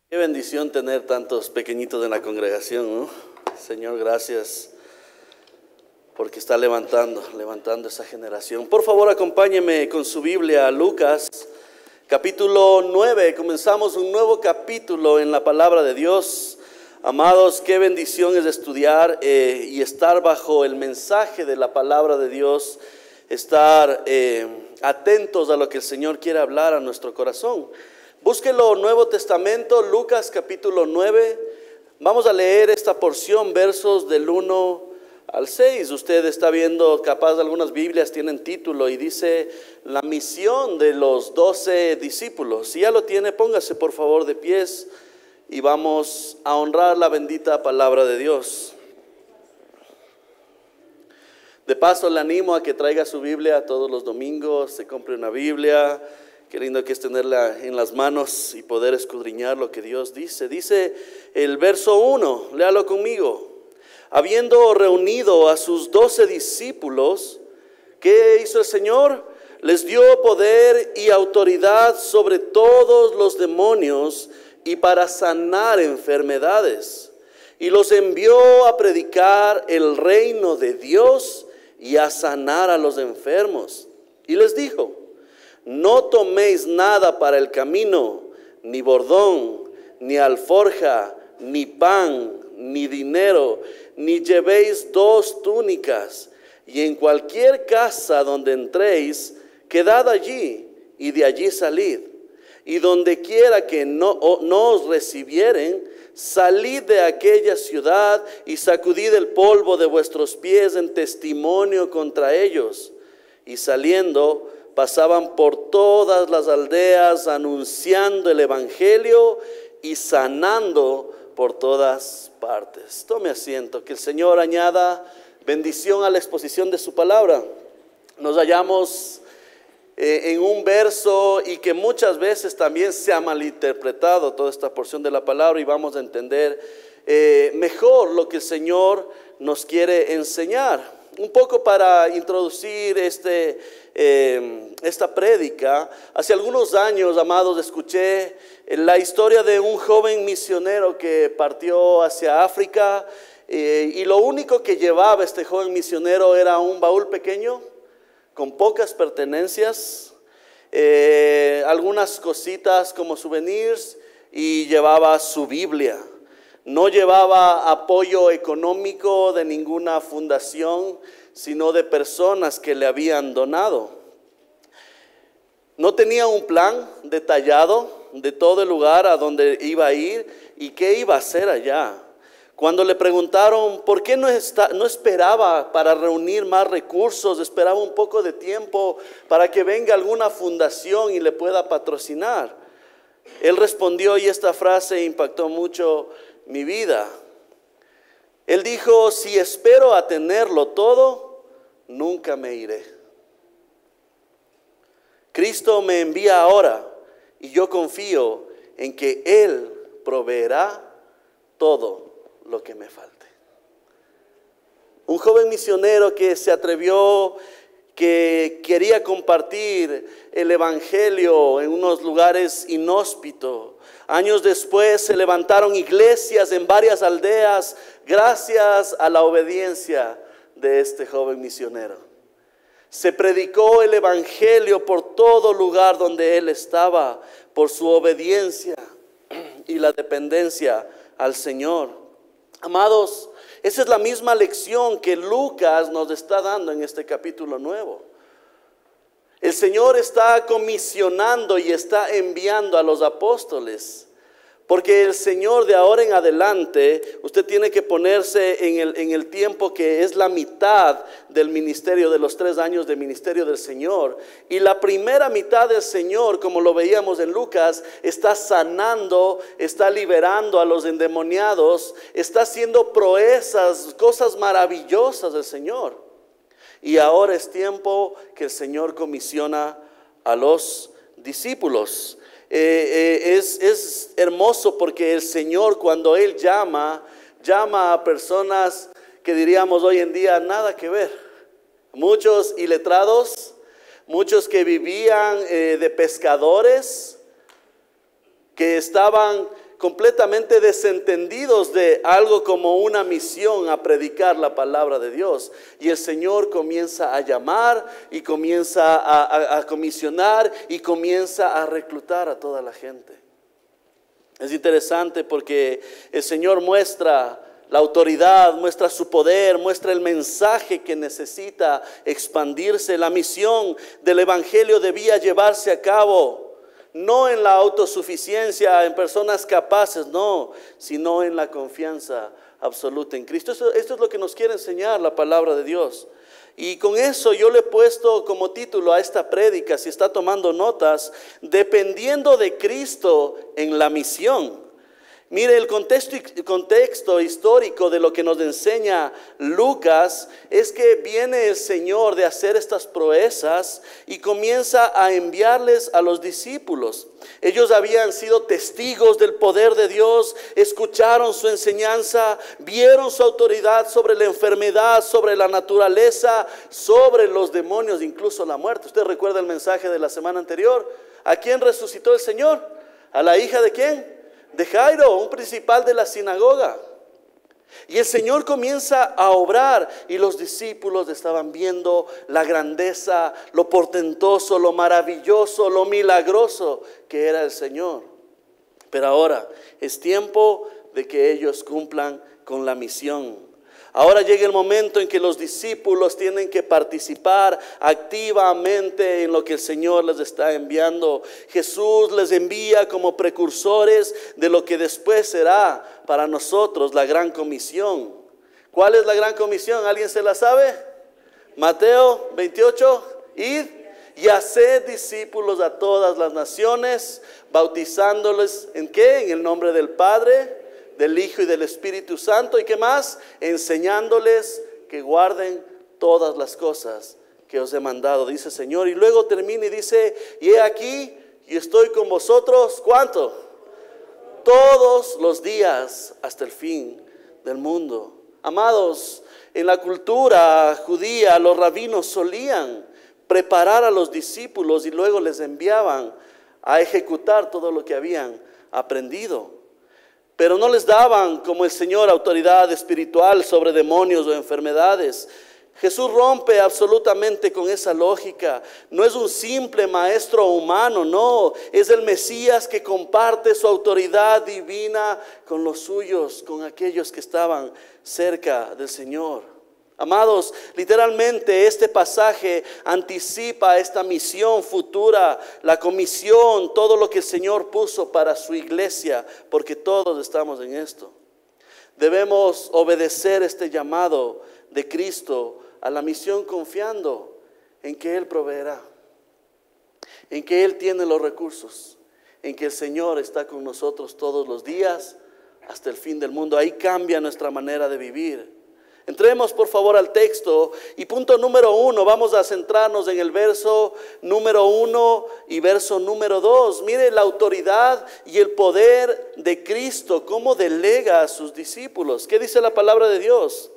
Qué bendición tener tantos pequeñitos en la congregación, ¿no? Señor, gracias porque está levantando esa generación. Por favor, acompáñeme con su Biblia a Lucas, capítulo 9. Comenzamos un nuevo capítulo en la palabra de Dios. Amados, qué bendición es estudiar y estar bajo el mensaje de la palabra de Dios, estar atentos a lo que el Señor quiere hablar a nuestro corazón. Búsquelo, Nuevo Testamento, Lucas capítulo 9. Vamos a leer esta porción, versos del 1 al 6. Usted está viendo, capaz algunas Biblias tienen título y dice la misión de los 12 discípulos. Si ya lo tiene, póngase por favor de pies y vamos a honrar la bendita palabra de Dios. De paso le animo a que traiga su Biblia todos los domingos, se compre una Biblia. Qué lindo que es tenerla en las manos y poder escudriñar lo que Dios dice. Dice el verso 1, léalo conmigo. Habiendo reunido a sus 12 discípulos, ¿qué hizo el Señor? Les dio poder y autoridad sobre todos los demonios y para sanar enfermedades. Y los envió a predicar el reino de Dios y a sanar a los enfermos. Y les dijo: no toméis nada para el camino, ni bordón, ni alforja, ni pan, ni dinero, ni llevéis 2 túnicas. Y en cualquier casa donde entréis, quedad allí y de allí salid. Y donde quiera que no os recibieren, salid de aquella ciudad y sacudid el polvo de vuestros pies en testimonio contra ellos. Y saliendo, pasaban por todas las aldeas anunciando el evangelio y sanando por todas partes. Tome asiento, que el Señor añada bendición a la exposición de su palabra. Nos hallamos en un verso y que muchas veces también se ha malinterpretado toda esta porción de la palabra, y vamos a entender mejor lo que el Señor nos quiere enseñar. Un poco para introducir esta prédica. Hace algunos años, amados, escuché la historia de un joven misionero que partió hacia África, y lo único que llevaba este joven misionero era un baúl pequeño con pocas pertenencias, algunas cositas como souvenirs, y llevaba su Biblia. No llevaba apoyo económico de ninguna fundación, sino de personas que le habían donado. No tenía un plan detallado de todo el lugar a donde iba a ir y qué iba a hacer allá. Cuando le preguntaron por qué no esperaba para reunir más recursos, esperaba un poco de tiempo para que venga alguna fundación y le pueda patrocinar, él respondió, y esta frase impactó mucho mi vida. Él dijo: si espero a tenerlo todo, nunca me iré. Cristo me envía ahora y yo confío en que Él proveerá todo lo que me falte. Un joven misionero que se atrevió, que quería compartir el evangelio en unos lugares inhóspitos. Años después se levantaron iglesias en varias aldeas gracias a la obediencia de este joven misionero. Se predicó el evangelio por todo lugar donde él estaba, por su obediencia y la dependencia al Señor. Amados, esa es la misma lección que Lucas nos está dando en este capítulo nuevo. El Señor está comisionando y está enviando a los apóstoles, porque el Señor de ahora en adelante, usted tiene que ponerse en el tiempo que es la mitad del ministerio, de los 3 años de ministerio del Señor. Y la primera mitad del Señor, como lo veíamos en Lucas, está sanando, está liberando a los endemoniados, está haciendo proezas, cosas maravillosas del Señor. Y ahora es tiempo que el Señor comisiona a los discípulos. Es hermoso porque el Señor, cuando Él llama a personas que diríamos hoy en día nada que ver. Muchos iletrados, muchos que vivían de pescadores, que estaban completamente desentendidos de algo como una misión a predicar la palabra de Dios. Y el Señor comienza a llamar y comienza a comisionar y comienza a reclutar a toda la gente. Es interesante porque el Señor muestra la autoridad, muestra su poder, muestra el mensaje que necesita expandirse. La misión del Evangelio debía llevarse a cabo no en la autosuficiencia, en personas capaces, no, sino en la confianza absoluta en Cristo. Esto es lo que nos quiere enseñar la palabra de Dios. Y con eso yo le he puesto como título a esta prédica, si está tomando notas, dependiendo de Cristo en la misión. Mire, el contexto histórico de lo que nos enseña Lucas es que viene el Señor de hacer estas proezas y comienza a enviarles a los discípulos. Ellos habían sido testigos del poder de Dios, escucharon su enseñanza, vieron su autoridad sobre la enfermedad, sobre la naturaleza, sobre los demonios, incluso la muerte. ¿Usted recuerda el mensaje de la semana anterior? ¿A quién resucitó el Señor? ¿A la hija de quién? De Jairo, un principal de la sinagoga. Y el Señor comienza a obrar y los discípulos estaban viendo la grandeza, lo portentoso, lo maravilloso, lo milagroso que era el Señor. Pero ahora es tiempo de que ellos cumplan con la misión. Ahora llega el momento en que los discípulos tienen que participar activamente en lo que el Señor les está enviando. Jesús les envía como precursores de lo que después será para nosotros la gran comisión. ¿Cuál es la gran comisión? ¿Alguien se la sabe? Mateo 28, id y haced discípulos a todas las naciones, bautizándoles ¿en qué? En el nombre del Padre, del Hijo y del Espíritu Santo. ¿Y qué más? Enseñándoles que guarden todas las cosas que os he mandado, dice el Señor. Y luego termina y dice, y he aquí, y estoy con vosotros, ¿cuánto? Todos los días hasta el fin del mundo. Amados, en la cultura judía, los rabinos solían preparar a los discípulos y luego les enviaban a ejecutar todo lo que habían aprendido. Pero no les daban, como el Señor, autoridad espiritual sobre demonios o enfermedades. Jesús rompe absolutamente con esa lógica. No es un simple maestro humano, no. Es el Mesías que comparte su autoridad divina con los suyos, con aquellos que estaban cerca del Señor. Amados, literalmente este pasaje anticipa esta misión futura, la comisión, todo lo que el Señor puso para su iglesia, porque todos estamos en esto. Debemos obedecer este llamado de Cristo a la misión confiando en que Él proveerá, en que Él tiene los recursos, en que el Señor está con nosotros todos los días hasta el fin del mundo. Ahí cambia nuestra manera de vivir. Entremos por favor al texto y punto número 1, vamos a centrarnos en el verso número 1 y verso número 2. Mire la autoridad y el poder de Cristo, cómo delega a sus discípulos. ¿Qué dice la palabra de Dios?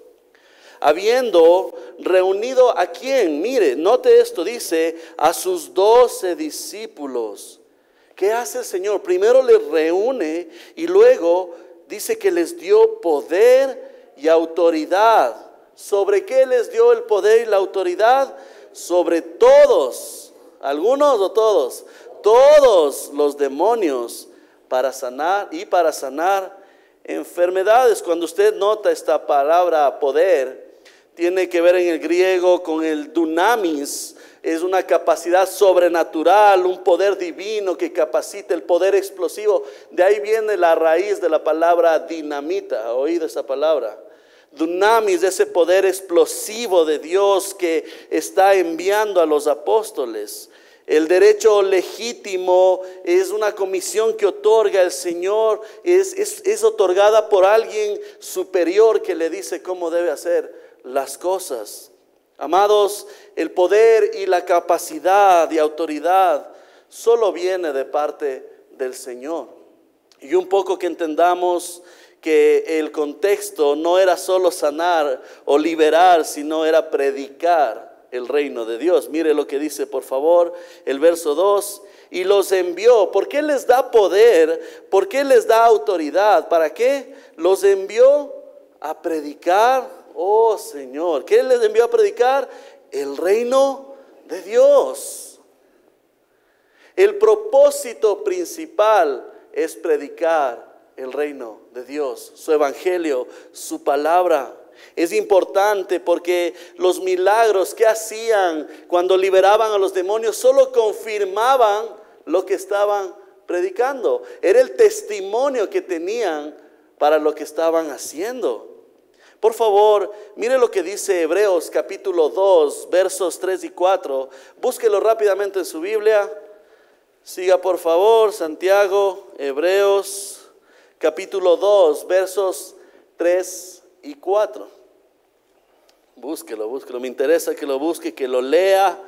Habiendo reunido a quién, mire, note esto, dice a sus 12 discípulos. ¿Qué hace el Señor? Primero les reúne y luego dice que les dio poder y autoridad. ¿Sobre qué les dio el poder y la autoridad? Sobre todos, algunos o todos, todos los demonios para sanar enfermedades. Cuando usted nota esta palabra poder, tiene que ver en el griego con el dunamis. Es una capacidad sobrenatural, un poder divino que capacita, el poder explosivo. De ahí viene la raíz de la palabra dinamita. ¿Ha oído esa palabra? Dunamis, ese poder explosivo de Dios que está enviando a los apóstoles. El derecho legítimo es una comisión que otorga el Señor, es otorgada por alguien superior que le dice cómo debe hacer las cosas. Amados, el poder y la capacidad y autoridad solo viene de parte del Señor. Y un poco que entendamos que el contexto no era solo sanar o liberar, sino era predicar el reino de Dios. Mire lo que dice, por favor, el verso 2. Y los envió. ¿Por qué les da poder? ¿Por qué les da autoridad? ¿Para qué? Los envió a predicar. Oh Señor, ¿qué les envió a predicar? El reino de Dios. El propósito principal es predicar el reino de Dios, su evangelio, su palabra. Es importante porque los milagros que hacían cuando liberaban a los demonios solo confirmaban lo que estaban predicando. Era el testimonio que tenían para lo que estaban haciendo. Por favor, mire lo que dice Hebreos capítulo 2, versos 3 y 4. Búsquelo rápidamente en su Biblia. Siga por favor, Santiago, Hebreos capítulo 2, versos 3 y 4. Búsquelo. Me interesa que lo busque, que lo lea,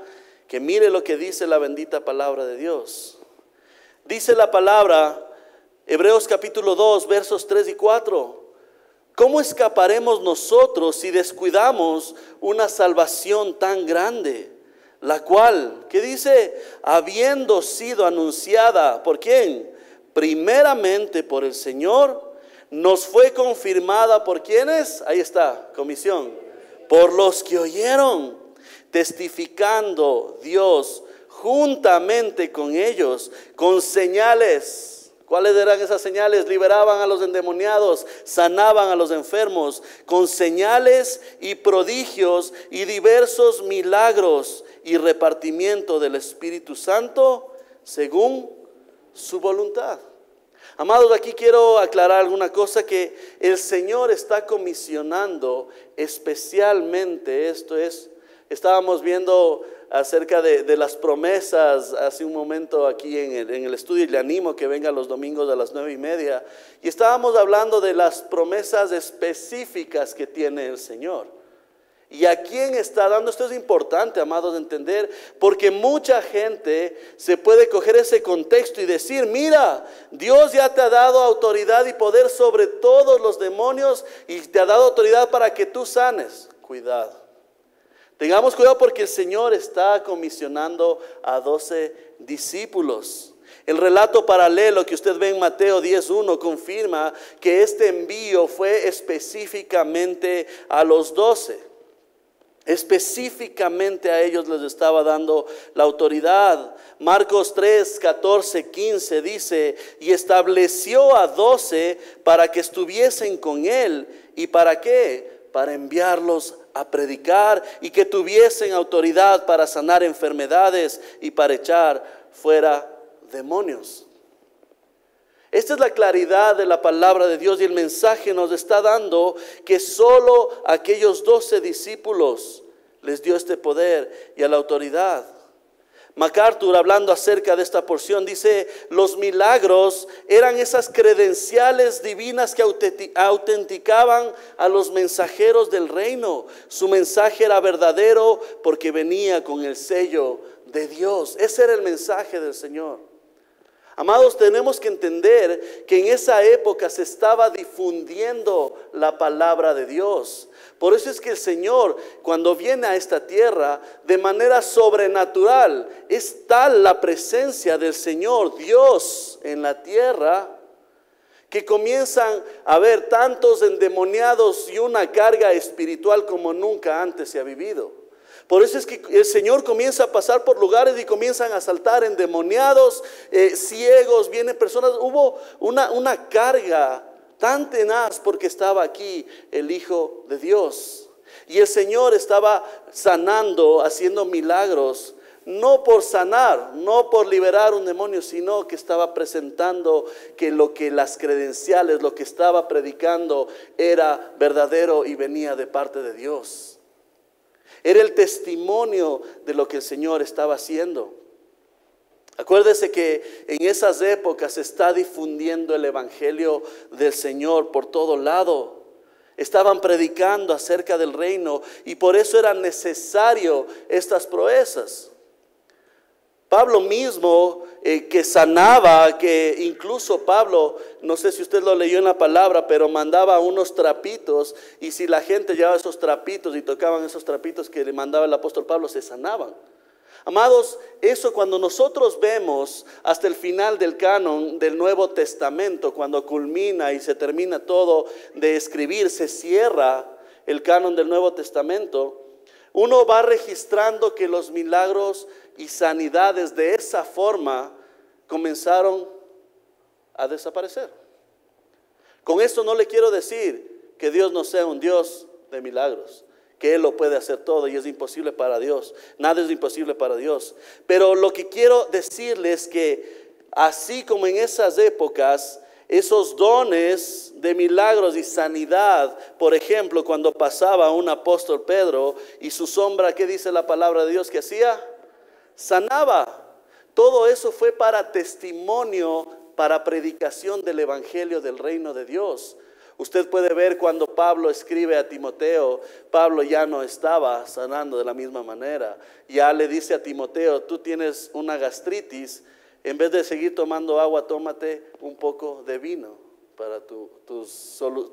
que mire lo que dice la bendita palabra de Dios. Dice la palabra, Hebreos capítulo 2, versos 3 y 4. ¿Cómo escaparemos nosotros si descuidamos una salvación tan grande? La cual, ¿qué dice? Habiendo sido anunciada, ¿por quién? Primeramente por el Señor, nos fue confirmada por ¿quiénes? Ahí está, comisión. Por los que oyeron, testificando Dios juntamente con ellos, con señales. ¿Cuáles eran esas señales? Liberaban a los endemoniados, sanaban a los enfermos, con señales y prodigios y diversos milagros y repartimiento del Espíritu Santo según su voluntad. Amados, aquí quiero aclarar alguna cosa, que el Señor está comisionando especialmente, estábamos viendo acerca de las promesas hace un momento aquí en el estudio, y le animo que venga los domingos a las 9:30, y estábamos hablando de las promesas específicas que tiene el Señor. ¿Y a quién está dando? Esto es importante, amados, de entender, porque mucha gente se puede coger ese contexto y decir, mira, Dios ya te ha dado autoridad y poder sobre todos los demonios y te ha dado autoridad para que tú sanes. Cuidado. Tengamos cuidado porque el Señor está comisionando a 12 discípulos. El relato paralelo que usted ve en Mateo 10:1 confirma que este envío fue específicamente a los 12. Específicamente a ellos les estaba dando la autoridad. Marcos 3, 14, 15 dice, y estableció a 12 para que estuviesen con él. ¿Y para qué? Para enviarlos a predicar y que tuviesen autoridad para sanar enfermedades y para echar fuera demonios. Esta es la claridad de la palabra de Dios, y el mensaje nos está dando que solo aquellos 12 discípulos les dio este poder y a la autoridad. MacArthur, hablando acerca de esta porción, dice, los milagros eran esas credenciales divinas que autenticaban a los mensajeros del reino. Su mensaje era verdadero porque venía con el sello de Dios. Ese era el mensaje del Señor. Amados, tenemos que entender que en esa época se estaba difundiendo la palabra de Dios. Por eso es que el Señor, cuando viene a esta tierra, de manera sobrenatural, es tal la presencia del Señor, Dios, en la tierra, que comienzan a haber tantos endemoniados y una carga espiritual como nunca antes se ha vivido. Por eso es que el Señor comienza a pasar por lugares y comienzan a saltar endemoniados, ciegos, vienen personas. Hubo una carga tan tenaz porque estaba aquí el Hijo de Dios. Y el Señor estaba sanando, haciendo milagros, no por sanar, no por liberar un demonio, sino que estaba presentando que las credenciales, lo que estaba predicando era verdadero y venía de parte de Dios. Era el testimonio de lo que el Señor estaba haciendo. Acuérdese que en esas épocas se está difundiendo el evangelio del Señor por todo lado. Estaban predicando acerca del reino y por eso eran necesarias estas proezas. Pablo mismo que sanaba, que incluso Pablo, no sé si usted lo leyó en la palabra, pero mandaba unos trapitos, y si la gente llevaba esos trapitos y tocaban esos trapitos que le mandaba el apóstol Pablo, se sanaban. Amados, eso cuando nosotros vemos hasta el final del canon del Nuevo Testamento, cuando culmina y se termina todo de escribir, se cierra el canon del Nuevo Testamento, uno va registrando que los milagros y sanidades de esa forma comenzaron a desaparecer. Con esto no le quiero decir que Dios no sea un Dios de milagros, que Él lo puede hacer todo y es imposible para Dios. Nada es imposible para Dios. Pero lo que quiero decirles es que así como en esas épocas, esos dones de milagros y sanidad, por ejemplo, cuando pasaba un apóstol Pedro y su sombra, ¿qué dice la palabra de Dios que hacía? Sanaba. Todo eso fue para testimonio, para predicación del evangelio del reino de Dios. Usted puede ver cuando Pablo escribe a Timoteo, Pablo ya no estaba sanando de la misma manera. Ya le dice a Timoteo, tú tienes una gastritis, en vez de seguir tomando agua, tómate un poco de vino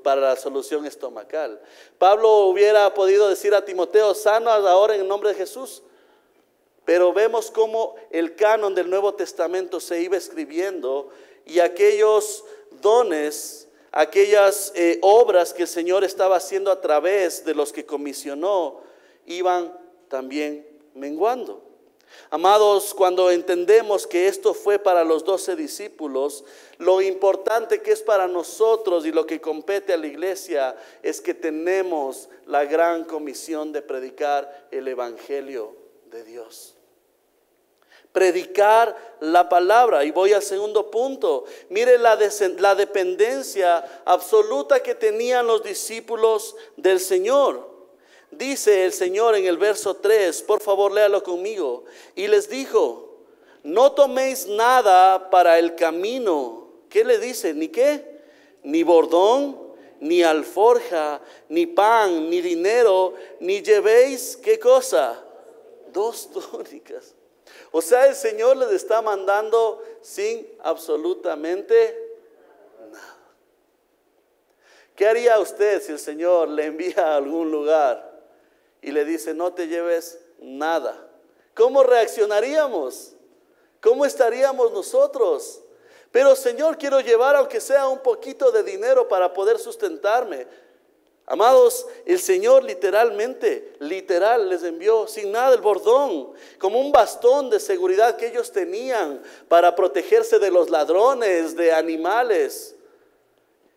para la solución estomacal. Pablo hubiera podido decir a Timoteo, sana ahora en el nombre de Jesús. Pero vemos cómo el canon del Nuevo Testamento se iba escribiendo y aquellos dones, aquellas obras que el Señor estaba haciendo a través de los que comisionó, iban también menguando. Amados, cuando entendemos que esto fue para los 12 discípulos, lo importante que es para nosotros y lo que compete a la iglesia es que tenemos la gran comisión de predicar el evangelio de Dios. Predicar la palabra. Y voy al segundo punto. Mire la dependencia absoluta que tenían los discípulos del Señor. Dice el Señor en el verso 3, por favor léalo conmigo. Y les dijo, no toméis nada para el camino. ¿Qué le dice? ¿Ni qué? Ni bordón, ni alforja, ni pan, ni dinero, ni llevéis, ¿qué cosa? 2 túnicas. O sea, el Señor les está mandando sin absolutamente nada. ¿Qué haría usted si el Señor le envía a algún lugar y le dice, no te lleves nada? ¿Cómo reaccionaríamos? ¿Cómo estaríamos nosotros? Pero Señor, quiero llevar aunque sea un poquito de dinero para poder sustentarme. Amados, el Señor literal les envió sin nada el bordón, como un bastón de seguridad que ellos tenían para protegerse de los ladrones, de animales.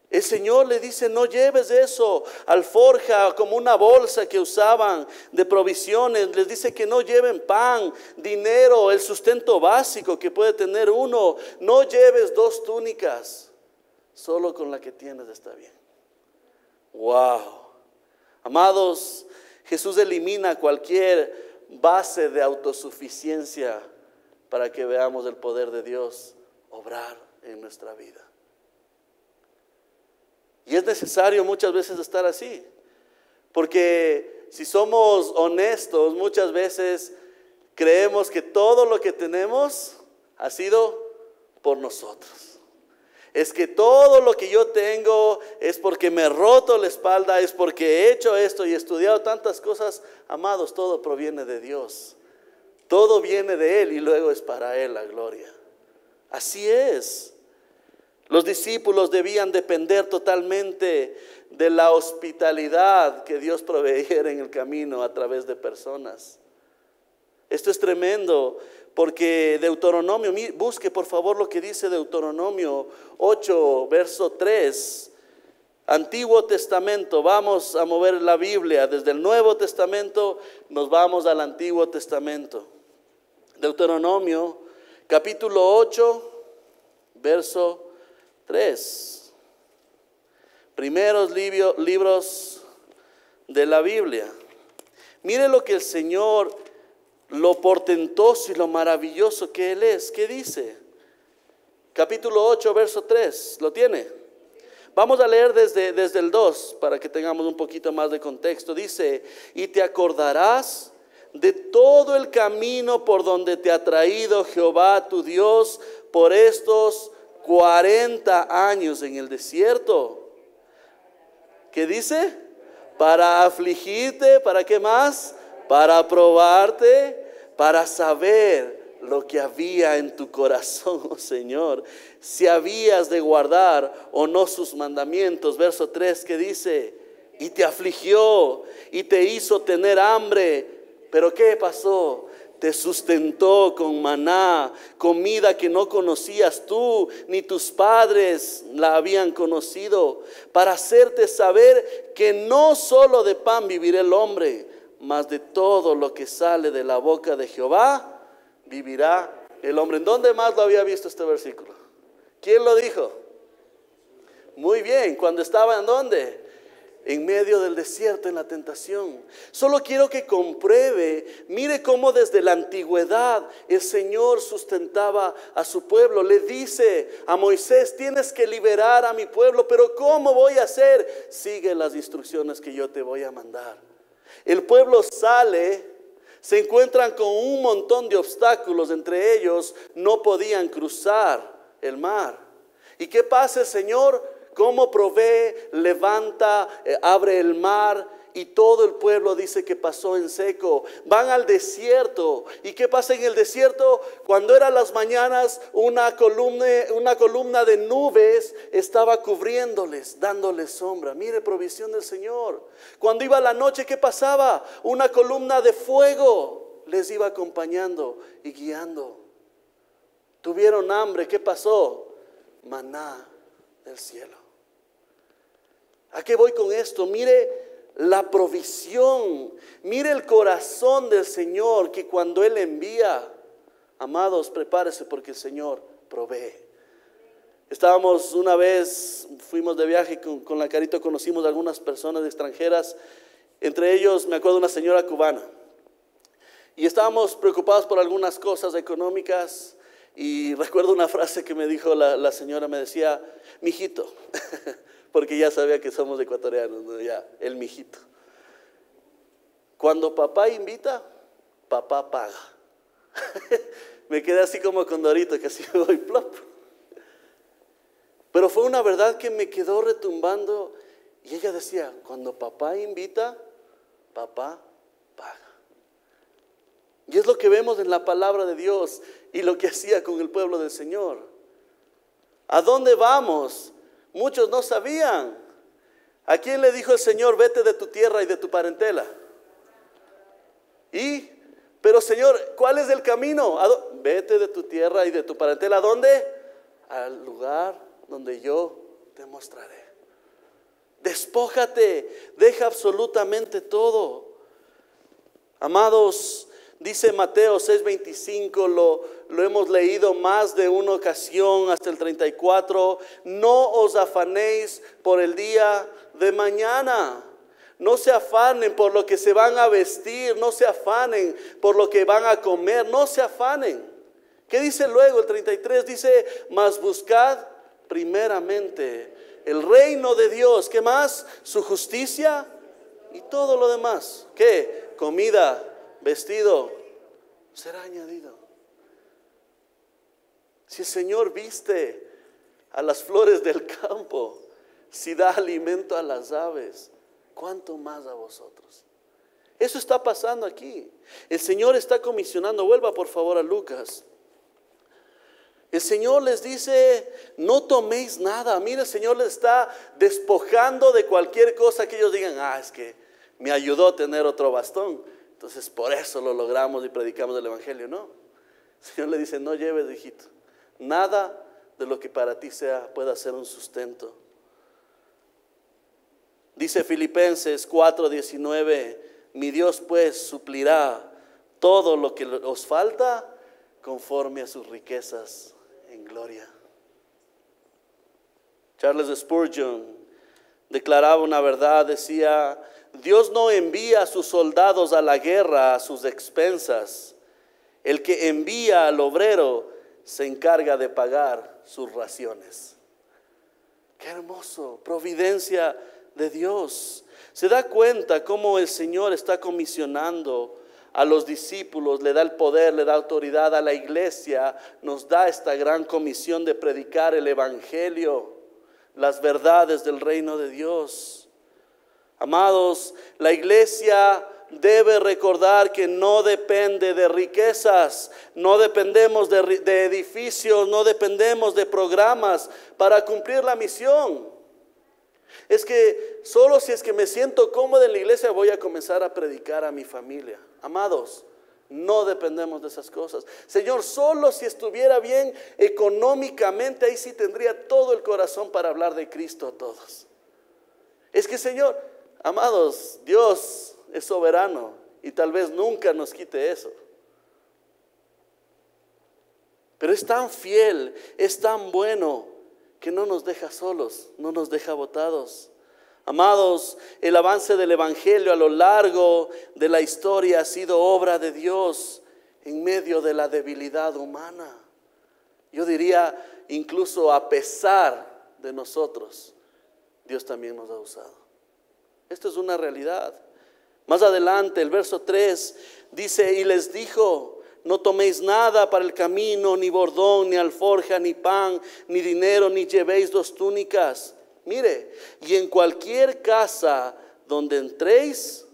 El Señor le dice, no lleves eso, alforja, como una bolsa que usaban de provisiones. Les dice que no lleven pan, dinero, el sustento básico que puede tener uno. No lleves 2 túnicas, solo con la que tienes está bien. Wow. Amados, Jesús elimina cualquier base de autosuficiencia para que veamos el poder de Dios obrar en nuestra vida. Y es necesario muchas veces estar así, porque si somos honestos, muchas veces creemos que todo lo que tenemos ha sido por nosotros. Es que todo lo que yo tengo es porque me he roto la espalda, es porque he hecho esto y he estudiado tantas cosas. Amados, todo proviene de Dios. Todo viene de Él y luego es para Él la gloria. Así es. Los discípulos debían depender totalmente de la hospitalidad que Dios proveyera en el camino a través de personas. Esto es tremendo, porque Deuteronomio, busque por favor lo que dice Deuteronomio 8, verso 3. Antiguo Testamento, vamos a mover la Biblia desde el Nuevo Testamento, nos vamos al Antiguo Testamento. Deuteronomio capítulo 8, verso 3. Primeros libros de la Biblia. Mire lo que el Señor, lo portentoso y lo maravilloso que Él es. ¿Qué dice? Capítulo 8, verso 3. ¿Lo tiene? Vamos a leer desde el 2 para que tengamos un poquito más de contexto. Dice, y te acordarás de todo el camino por donde te ha traído Jehová tu Dios por estos 40 años en el desierto. ¿Qué dice? Para afligirte, ¿para qué más? Para probarte, para saber lo que había en tu corazón, oh Señor, si habías de guardar o no sus mandamientos. Verso 3, que dice: y te afligió y te hizo tener hambre. Pero ¿qué pasó? Te sustentó con maná, comida que no conocías tú, ni tus padres la habían conocido, para hacerte saber que no solo de pan vivirá el hombre, mas de todo lo que sale de la boca de Jehová vivirá el hombre. ¿En dónde más lo había visto este versículo? ¿Quién lo dijo? Muy bien, cuando estaba ¿en dónde? En medio del desierto, en la tentación. Solo quiero que compruebe, mire cómo desde la antigüedad el Señor sustentaba a su pueblo. Le dice a Moisés: tienes que liberar a mi pueblo, pero ¿cómo voy a hacer? Sigue las instrucciones que yo te voy a mandar. El pueblo sale, se encuentran con un montón de obstáculos, entre ellos no podían cruzar el mar. ¿Y qué pasa el Señor? ¿Cómo provee, levanta, abre el mar? Y todo el pueblo dice que pasó en seco. Van al desierto. ¿Y qué pasa en el desierto? Cuando eran las mañanas, una columna de nubes estaba cubriéndoles, dándoles sombra. Mire, provisión del Señor. Cuando iba la noche, ¿qué pasaba? Una columna de fuego les iba acompañando y guiando. Tuvieron hambre, ¿qué pasó? Maná del cielo. ¿A qué voy con esto? Mire la provisión, mire el corazón del Señor, que cuando Él envía, amados, prepárese porque el Señor provee. Estábamos una vez, fuimos de viaje con la Carito, conocimos a algunas personas extranjeras, entre ellos me acuerdo una señora cubana, y estábamos preocupados por algunas cosas económicas. Y recuerdo una frase que me dijo la señora, me decía: mijito, porque ya sabía que somos ecuatorianos, ¿no? Ya, el mijito. Cuando papá invita, papá paga. Me quedé así como con Dorito, que así me voy plop. Pero fue una verdad que me quedó retumbando. Y ella decía: cuando papá invita, papá paga. Y es lo que vemos en la palabra de Dios y lo que hacía con el pueblo del Señor. ¿A dónde vamos? Muchos no sabían. ¿A quién le dijo el Señor: vete de tu tierra y de tu parentela? Pero Señor, ¿cuál es el camino? Vete de tu tierra y de tu parentela. ¿A dónde? Al lugar donde yo te mostraré. Despójate, deja absolutamente todo. Amados, dice Mateo 6:25, lo hemos leído más de una ocasión, hasta el 34. No os afanéis por el día de mañana. No se afanen por lo que se van a vestir, no se afanen por lo que van a comer, no se afanen. ¿Qué dice luego el 33? Dice: mas buscad primeramente el reino de Dios. ¿Qué más? Su justicia y todo lo demás. ¿Qué? Comida, vestido, será añadido. Si el Señor viste a las flores del campo, si da alimento a las aves, ¿cuánto más a vosotros? Eso está pasando aquí. El Señor está comisionando. Vuelva por favor a Lucas. El Señor les dice: no toméis nada. Mire, el Señor les está despojando de cualquier cosa que ellos digan: es que me ayudó a tener otro bastón, entonces por eso lo logramos y predicamos el Evangelio. No, el Señor le dice: no lleves, hijito, nada de lo que para ti pueda ser un sustento. Dice Filipenses 4:19: mi Dios pues suplirá todo lo que os falta conforme a sus riquezas en gloria. Charles Spurgeon declaraba una verdad, decía: Dios no envía a sus soldados a la guerra a sus expensas. El que envía al obrero se encarga de pagar sus raciones. Qué hermoso, providencia de Dios. Se da cuenta cómo el Señor está comisionando a los discípulos, le da el poder, le da autoridad a la iglesia, nos da esta gran comisión de predicar el evangelio, las verdades del reino de Dios. Amados, la iglesia debe recordar que no depende de riquezas, no dependemos de edificios, no dependemos de programas para cumplir la misión. Es que solo si es que me siento cómodo en la iglesia voy a comenzar a predicar a mi familia. Amados, no dependemos de esas cosas. Señor, solo si estuviera bien económicamente, ahí sí tendría todo el corazón para hablar de Cristo a todos. Es que, Señor, amados, Dios es soberano y tal vez nunca nos quite eso. Pero es tan fiel, es tan bueno que no nos deja solos, no nos deja botados. Amados, el avance del evangelio a lo largo de la historia ha sido obra de Dios en medio de la debilidad humana. Yo diría, incluso a pesar de nosotros, Dios también nos ha usado. Esto es una realidad. Más adelante, el verso 3 dice: y les dijo: no toméis nada para el camino, ni bordón, ni alforja, ni pan, ni dinero, ni llevéis 2 túnicas. Mire, y en cualquier casa donde entréis,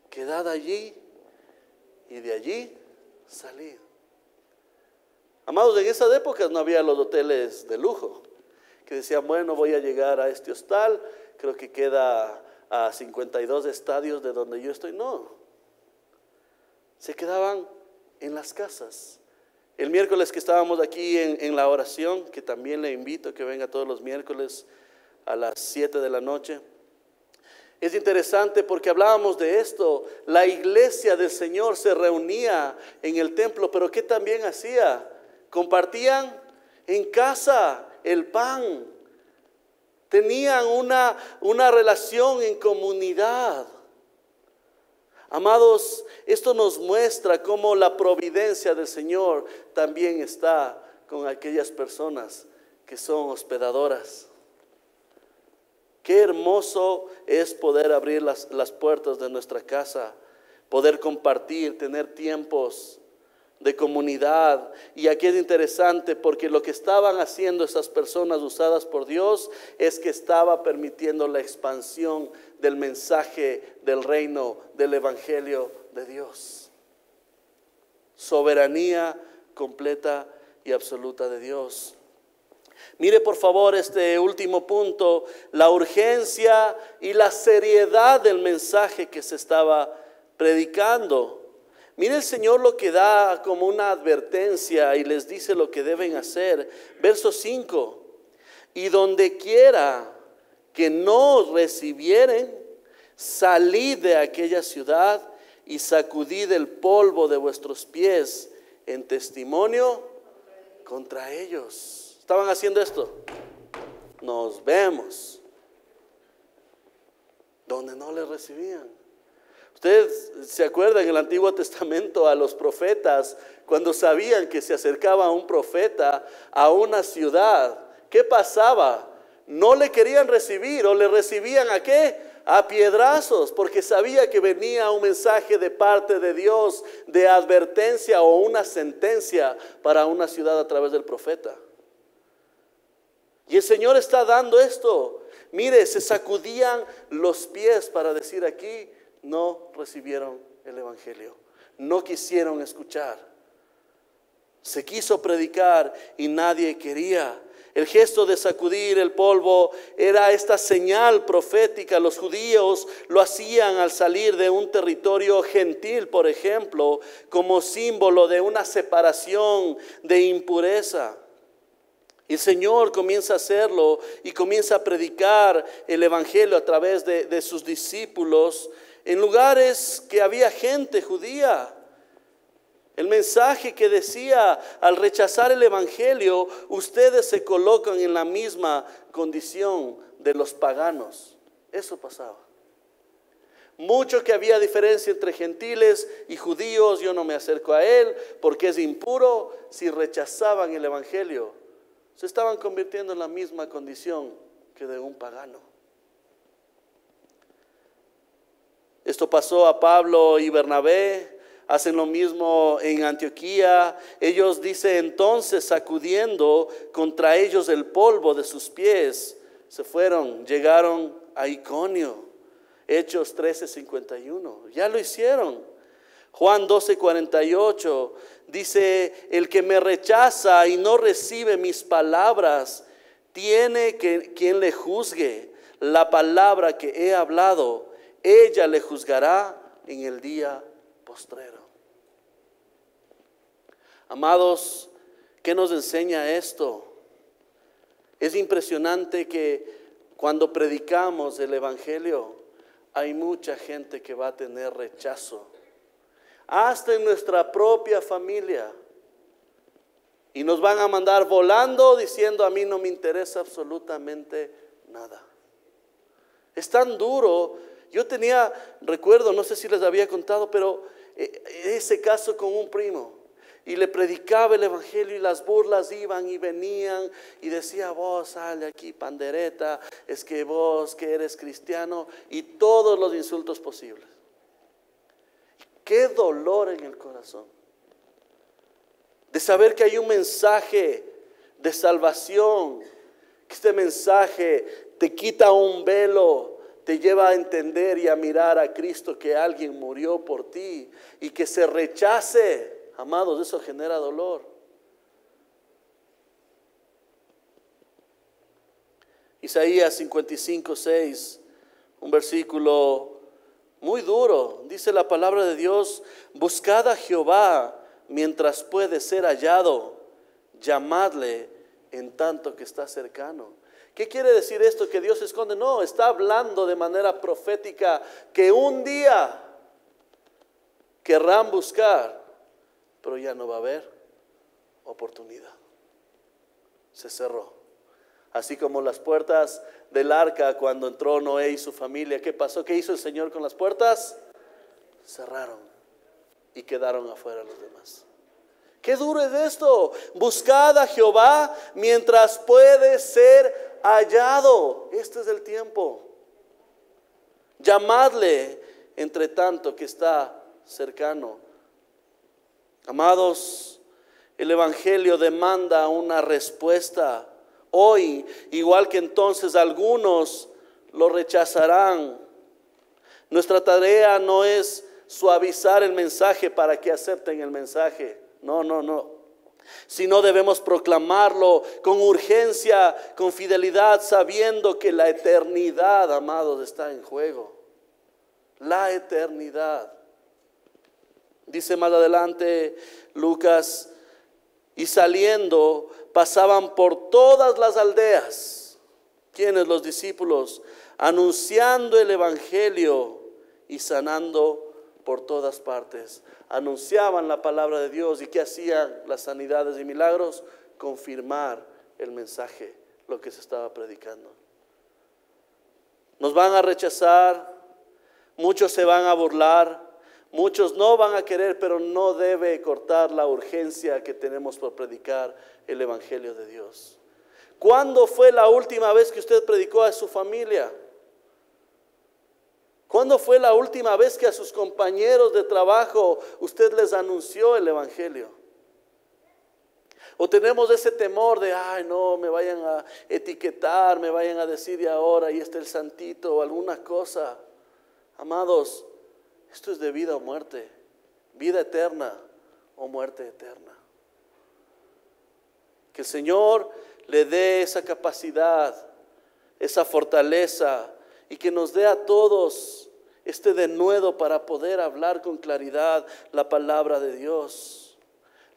quedad allí, y de allí salid. Amados, en esas épocas no había los hoteles de lujo, que decían, bueno, voy a llegar a este hostal, creo que queda a 52 estadios de donde yo estoy. No, se quedaban en las casas. El miércoles que estábamos aquí en la oración, que también le invito a que venga todos los miércoles a las 7 de la noche, es interesante porque hablábamos de esto. La iglesia del Señor se reunía en el templo, pero ¿qué también hacía? Compartían en casa el pan. Tenían una relación en comunidad. Amados, esto nos muestra cómo la providencia del Señor también está con aquellas personas que son hospedadoras. Qué hermoso es poder abrir las puertas de nuestra casa, poder compartir, tener tiempos de comunidad. Y aquí es interesante porque lo que estaban haciendo esas personas usadas por Dios es que estaba permitiendo la expansión del mensaje del reino, del evangelio de Dios. Soberanía completa y absoluta de Dios. Mire por favor este último punto, la urgencia y la seriedad del mensaje que se estaba predicando. Mire el Señor lo que da como una advertencia y les dice lo que deben hacer. Verso 5, y donde quiera que no recibieren, salid de aquella ciudad y sacudid el polvo de vuestros pies en testimonio contra ellos. ¿Estaban haciendo esto? Nos vemos. Donde no les recibían. Ustedes se acuerdan en el Antiguo Testamento a los profetas, cuando sabían que se acercaba un profeta a una ciudad, ¿qué pasaba? No le querían recibir, o le recibían ¿a qué? A piedrazos, porque sabía que venía un mensaje de parte de Dios, de advertencia o una sentencia para una ciudad a través del profeta. Y el Señor está dando esto. Mire, se sacudían los pies para decir aquí, no recibieron el evangelio, no quisieron escuchar. Se quiso predicar y nadie quería. El gesto de sacudir el polvo era esta señal profética. Los judíos lo hacían al salir de un territorio gentil, por ejemplo, como símbolo de una separación de impureza. El Señor comienza a hacerlo y comienza a predicar el evangelio a través de sus discípulos en lugares que había gente judía. El mensaje que decía, al rechazar el evangelio, ustedes se colocan en la misma condición de los paganos. Eso pasaba. Mucho que había diferencia entre gentiles y judíos, yo no me acerco a él porque es impuro. Si rechazaban el evangelio, se estaban convirtiendo en la misma condición que de un pagano. Esto pasó a Pablo y Bernabé, hacen lo mismo en Antioquía. Ellos, dice, entonces sacudiendo contra ellos el polvo de sus pies, se fueron, llegaron a Iconio. Hechos 13:51, ya lo hicieron. Juan 12:48 dice, el que me rechaza y no recibe mis palabras, tiene que quien le juzgue. La palabra que he hablado, ella le juzgará en el día postrero. Amados, ¿qué nos enseña esto? Es impresionante que cuando predicamos el evangelio, hay mucha gente que va a tener rechazo, hasta en nuestra propia familia, y nos van a mandar volando diciendo, a mí no me interesa absolutamente nada. Es tan duro. Yo recuerdo, no sé si les había contado, pero ese caso con un primo, y le predicaba el evangelio y las burlas iban y venían y decía, vos sale aquí pandereta, es que vos que eres cristiano, y todos los insultos posibles. Qué dolor en el corazón de saber que hay un mensaje de salvación, que este mensaje te quita un velo, te lleva a entender y a mirar a Cristo, que alguien murió por ti, y que se rechace. Amados, eso genera dolor. Isaías 55:6, un versículo muy duro. Dice la palabra de Dios, buscad a Jehová mientras puede ser hallado, llamadle en tanto que está cercano. ¿Qué quiere decir esto? ¿Que Dios se esconde? No, está hablando de manera profética que un día querrán buscar, pero ya no va a haber oportunidad. Se cerró. Así como las puertas del arca cuando entró Noé y su familia. ¿Qué pasó? ¿Qué hizo el Señor con las puertas? Cerraron y quedaron afuera los demás. Qué duro es esto. Buscad a Jehová mientras puede ser hallado. Este es el tiempo. Llamadle entre tanto que está cercano. Amados, el evangelio demanda una respuesta. Hoy, igual que entonces, algunos lo rechazarán. Nuestra tarea no es suavizar el mensaje para que acepten el mensaje. No. Sino debemos proclamarlo con urgencia, con fidelidad, sabiendo que la eternidad, amados, está en juego. La eternidad. Dice más adelante Lucas, y saliendo pasaban por todas las aldeas. ¿Quiénes? Los discípulos, anunciando el evangelio y sanando por todas partes. Anunciaban la palabra de Dios. ¿Y qué hacían las sanidades y milagros? Confirmar el mensaje, lo que se estaba predicando. Nos van a rechazar, muchos se van a burlar, muchos no van a querer, pero no debe cortar la urgencia que tenemos por predicar el evangelio de Dios. ¿Cuándo fue la última vez que usted predicó a su familia? ¿Cuándo fue la última vez que a sus compañeros de trabajo usted les anunció el evangelio? O tenemos ese temor de, ay no, me vayan a etiquetar, me vayan a decir de ahora, ahí está el santito o alguna cosa. Amados, esto es de vida o muerte, vida eterna o muerte eterna. Que el Señor le dé esa capacidad, esa fortaleza, y que nos dé a todos este denuedo para poder hablar con claridad la palabra de Dios.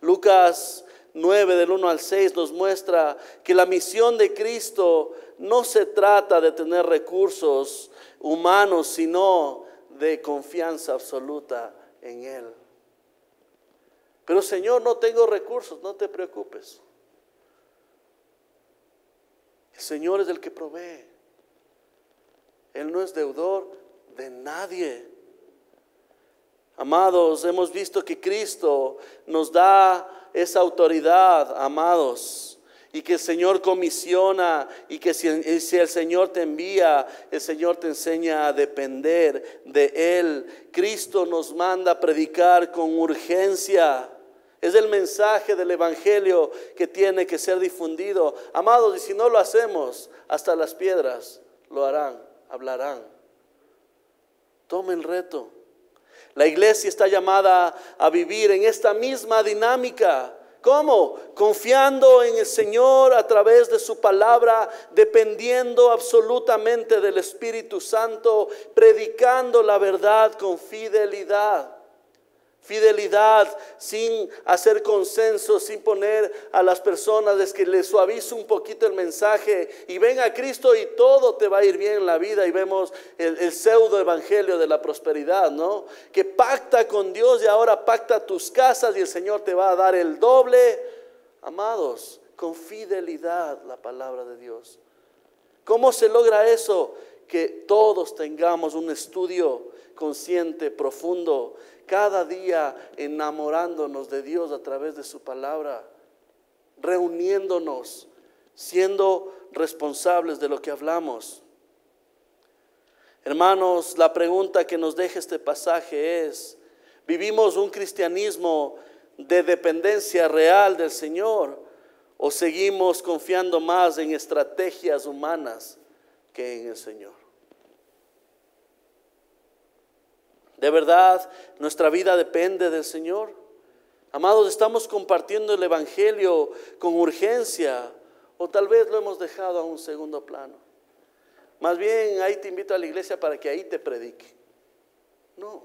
Lucas 9 del 1 al 6 nos muestra que la misión de Cristo no se trata de tener recursos humanos, sino de confianza absoluta en Él. Pero Señor, no tengo recursos, no te preocupes. El Señor es el que provee. Él no es deudor de nadie. Amados, hemos visto que Cristo nos da esa autoridad, amados. y que el Señor comisiona, y que si el Señor te envía, el Señor te enseña a depender de Él. Cristo nos manda a predicar con urgencia. Es el mensaje del Evangelio que tiene que ser difundido. Amados, y si no lo hacemos, hasta las piedras lo harán, hablarán. Tome el reto. La iglesia está llamada a vivir en esta misma dinámica. ¿Cómo? Confiando en el Señor a través de su palabra, dependiendo absolutamente del Espíritu Santo, predicando la verdad con fidelidad. Fidelidad sin hacer consenso, sin poner a las personas, es que les suavice un poquito el mensaje y ven a Cristo y todo te va a ir bien en la vida. Y vemos el pseudo evangelio de la prosperidad, ¿no? Que pacta con Dios y ahora pacta tus casas y el Señor te va a dar el doble. Amados, con fidelidad la palabra de Dios. ¿Cómo se logra eso? Que todos tengamos un estudio consciente, profundo, cada día enamorándonos de Dios a través de su palabra, reuniéndonos, siendo responsables de lo que hablamos. Hermanos, la pregunta que nos deja este pasaje es: ¿vivimos un cristianismo de dependencia real del Señor o seguimos confiando más en estrategias humanas que en el Señor? ¿De verdad nuestra vida depende del Señor? Amados, ¿estamos compartiendo el Evangelio con urgencia o tal vez lo hemos dejado a un segundo plano? Más bien ahí te invito a la iglesia para que ahí te predique. No,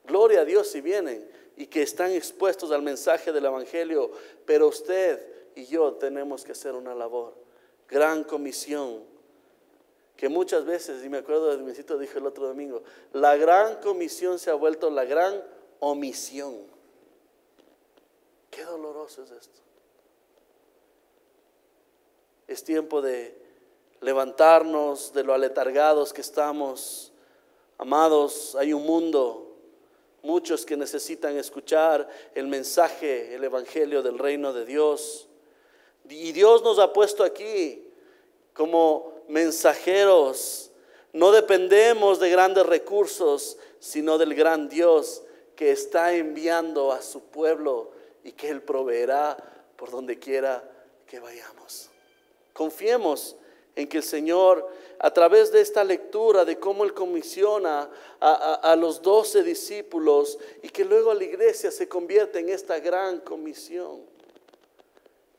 gloria a Dios si vienen y que están expuestos al mensaje del Evangelio, pero usted y yo tenemos que hacer una labor, gran comisión. Que muchas veces, y me acuerdo de Misito dijo el otro domingo, la gran comisión se ha vuelto la gran omisión. Qué doloroso es esto. Es tiempo de levantarnos de lo aletargados que estamos. Amados, hay un mundo, muchos que necesitan escuchar el mensaje, el evangelio del reino de Dios. Y Dios nos ha puesto aquí como mensajeros. No dependemos de grandes recursos, sino del gran Dios que está enviando a su pueblo y que Él proveerá por donde quiera que vayamos. Confiemos en que el Señor, a través de esta lectura de cómo Él comisiona a los 12 discípulos y que luego la iglesia se convierte en esta gran comisión: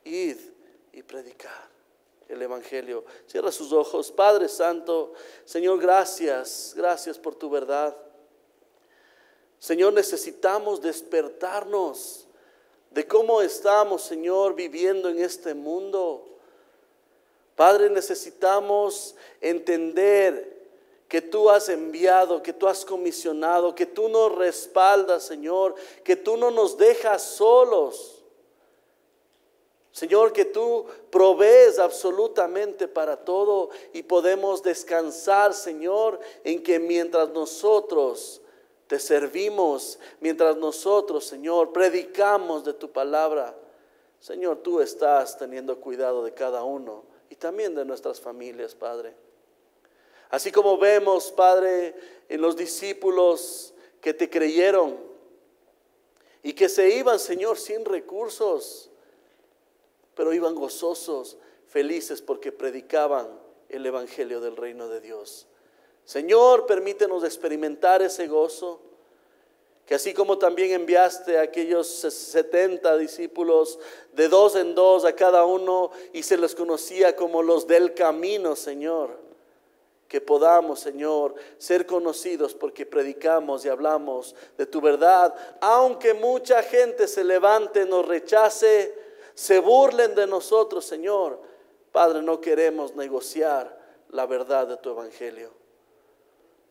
id y predicar el Evangelio. Cierra sus ojos. Padre Santo, Señor, gracias por tu verdad. Señor, necesitamos despertarnos de cómo estamos, Señor, viviendo en este mundo. Padre, necesitamos entender que tú has enviado, que tú has comisionado, que tú nos respaldas, Señor, que tú no nos dejas solos. Señor, que tú provees absolutamente para todo y podemos descansar, Señor, en que mientras nosotros te servimos, mientras nosotros, Señor, predicamos de tu palabra, Señor, tú estás teniendo cuidado de cada uno y también de nuestras familias, Padre. Así como vemos, Padre, en los discípulos que te creyeron y que se iban, Señor, sin recursos, pero iban gozosos, felices porque predicaban el Evangelio del reino de Dios. Señor, permítenos experimentar ese gozo, que así como también enviaste a aquellos 70 discípulos de 2 en 2 a cada uno y se les conocía como los del camino, Señor, que podamos, Señor, ser conocidos porque predicamos y hablamos de tu verdad, aunque mucha gente se levante, nos rechace, se burlen de nosotros, Señor. Padre, no queremos negociar la verdad de tu Evangelio.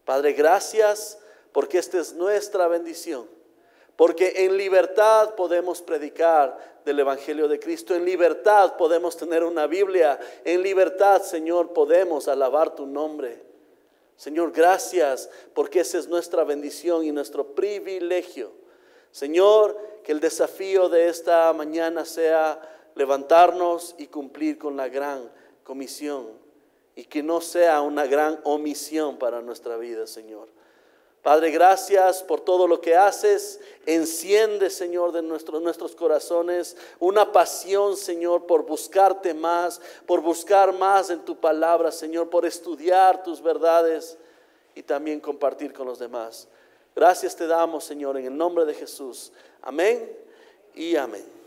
Padre, gracias porque esta es nuestra bendición. Porque en libertad podemos predicar del Evangelio de Cristo. En libertad podemos tener una Biblia. En libertad, Señor, podemos alabar tu nombre. Señor, gracias porque esa es nuestra bendición y nuestro privilegio. Señor, que el desafío de esta mañana sea levantarnos y cumplir con la gran comisión, y que no sea una gran omisión para nuestra vida, Señor. Padre, gracias por todo lo que haces. Enciende, Señor, de nuestros corazones una pasión, Señor, por buscarte más, por buscar más en tu palabra, Señor, por estudiar tus verdades y también compartir con los demás. Gracias te damos, Señor, en el nombre de Jesús. Amén y amén.